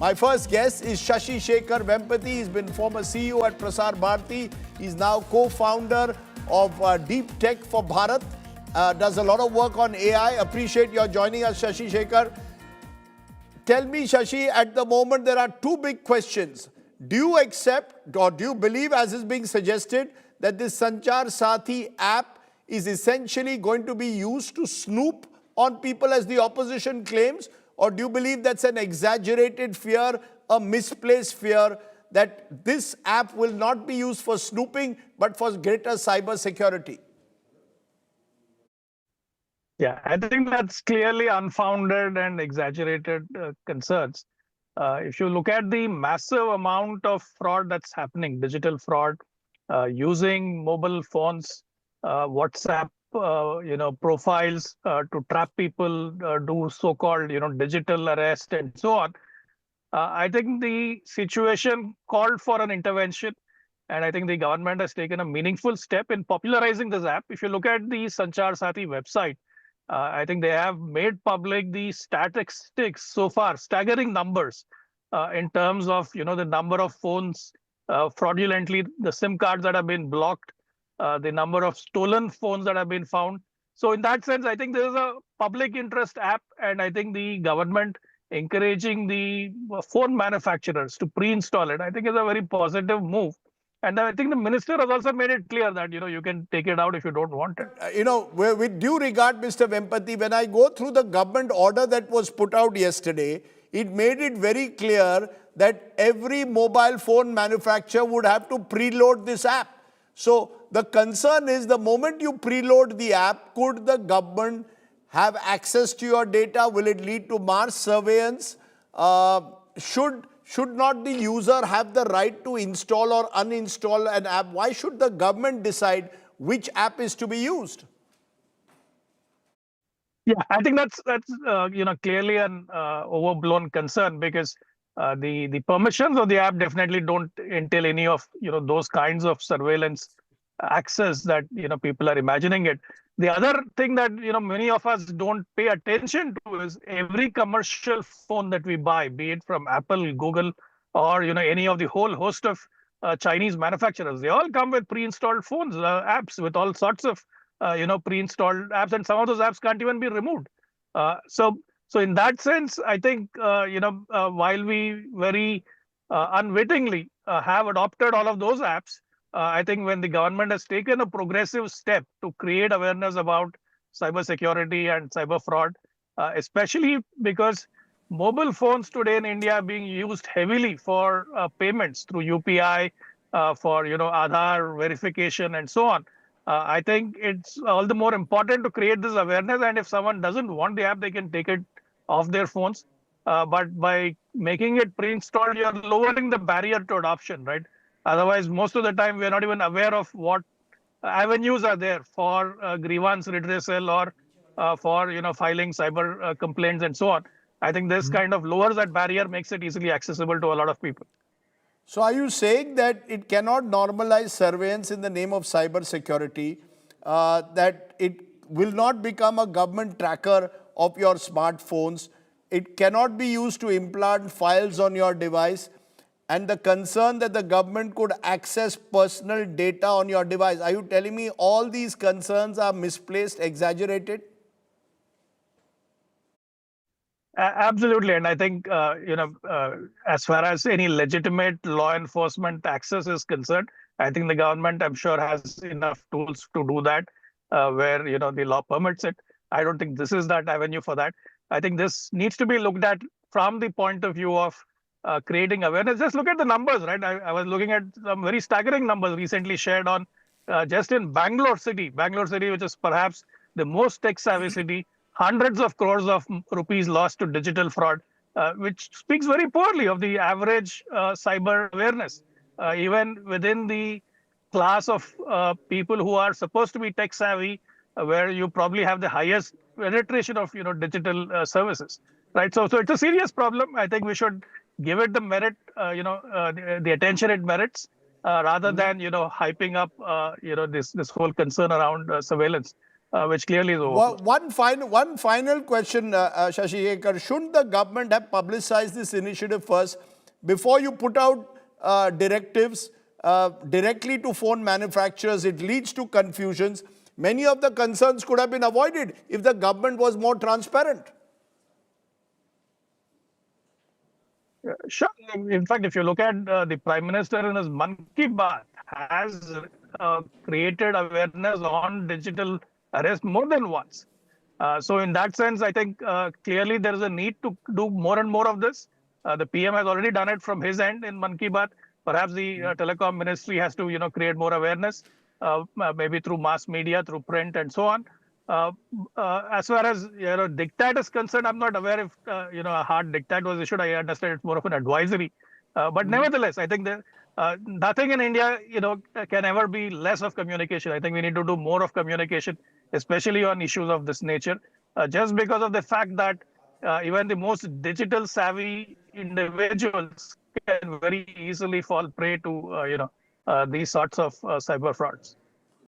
My first guest is Shashi Shekhar Vempati. He's been former CEO at Prasar Bharati. He's now co-founder of Deep Tech for Bharat. Does a lot of work on AI. Appreciate your joining us, Shashi Shekhar. Tell me, Shashi, at the moment there are two big questions. Do you accept or do you believe, as is being suggested, that this Sanchar Saathi app is essentially going to be used to snoop on people as the opposition claims? Or do you believe that's an exaggerated fear, a misplaced fear, that this app will not be used for snooping, but for greater cyber security? Yeah, I think that's clearly unfounded and exaggerated concerns. If you look at the massive amount of fraud that's happening, digital fraud, using mobile phones, WhatsApp, profiles to trap people, do so-called, digital arrest and so on. I think the situation called for an intervention, and I think the government has taken a meaningful step in popularizing this app. If you look at the Sanchar Saathi website, I think they have made public the statistics so far, staggering numbers in terms of the number of phones fraudulently, the SIM cards that have been blocked, the number of stolen phones that have been found. So in that sense, I think there is a public interest app, and I think the government encouraging the phone manufacturers to pre-install it, I think is a very positive move. And I think the minister has also made it clear that, you can take it out if you don't want it. With due regard, Mr. Vempati, when I go through the government order that was put out yesterday, it made it very clear that every mobile phone manufacturer would have to preload this app. So the concern is, the moment you preload the app, could the government have access to your data? Will it lead to mass surveillance? Should not the user have the right to install or uninstall an app? Why should the government decide which app is to be used? Yeah, I think that's clearly an overblown concern, because the permissions of the app definitely don't entail any of those kinds of surveillance access that people are imagining it. The other thing that many of us don't pay attention to is every commercial phone that we buy, be it from Apple, Google, or any of the whole host of Chinese manufacturers. They all come with pre-installed phones, apps with all sorts of pre-installed apps, and some of those apps can't even be removed. So in that sense, I think while we very unwittingly have adopted all of those apps, I think when the government has taken a progressive step to create awareness about cybersecurity and cyber fraud, especially because mobile phones today in India are being used heavily for payments through UPI, for Aadhaar verification and so on. I think it's all the more important to create this awareness. And if someone doesn't want the app, they can take it off their phones. But by making it pre-installed, you're lowering the barrier to adoption, right? Otherwise, most of the time, we're not even aware of what avenues are there for grievance redressal or for filing cyber complaints and so on. I think this kind of lowers that barrier, makes it easily accessible to a lot of people. So are you saying that it cannot normalize surveillance in the name of cyber security, that it will not become a government tracker of your smartphones, it cannot be used to implant files on your device, and the concern that the government could access personal data on your device? Are you telling me all these concerns are misplaced, exaggerated? Absolutely. And I think, as far as any legitimate law enforcement access is concerned, I think the government, I'm sure, has enough tools to do that where, the law permits it. I don't think this is that avenue for that. I think this needs to be looked at from the point of view of creating awareness. Just look at the numbers, right? I was looking at some very staggering numbers recently shared on just in Bangalore City, which is perhaps the most tech-savvy city. Hundreds of crores of rupees lost to digital fraud, which speaks very poorly of the average cyber awareness. Even within the class of people who are supposed to be tech savvy, where you probably have the highest penetration of digital services, right? So it's a serious problem. I think we should give it the merit, the attention it merits, rather than hyping up this whole concern around surveillance. which clearly is overblown. One final question, Shashi Shekhar. Shouldn't the government have publicized this initiative first before you put out directives directly to phone manufacturers? It leads to confusions. Many of the concerns could have been avoided if the government was more transparent. Sure. In fact, if you look at the Prime Minister in his Man Ki Baat has created awareness on digital arrest more than once. So in that sense, I think clearly there is a need to do more and more of this. The PM has already done it from his end in Man Ki Baat. Perhaps the telecom ministry has to, create more awareness, maybe through mass media, through print, and so on. As far as diktat is concerned, I'm not aware if a hard diktat was issued. I understand it's more of an advisory, but nevertheless, I think that nothing in India can ever be less of communication. I think we need to do more of communication, especially on issues of this nature, just because of the fact that even the most digital savvy individuals can very easily fall prey to these sorts of cyber frauds.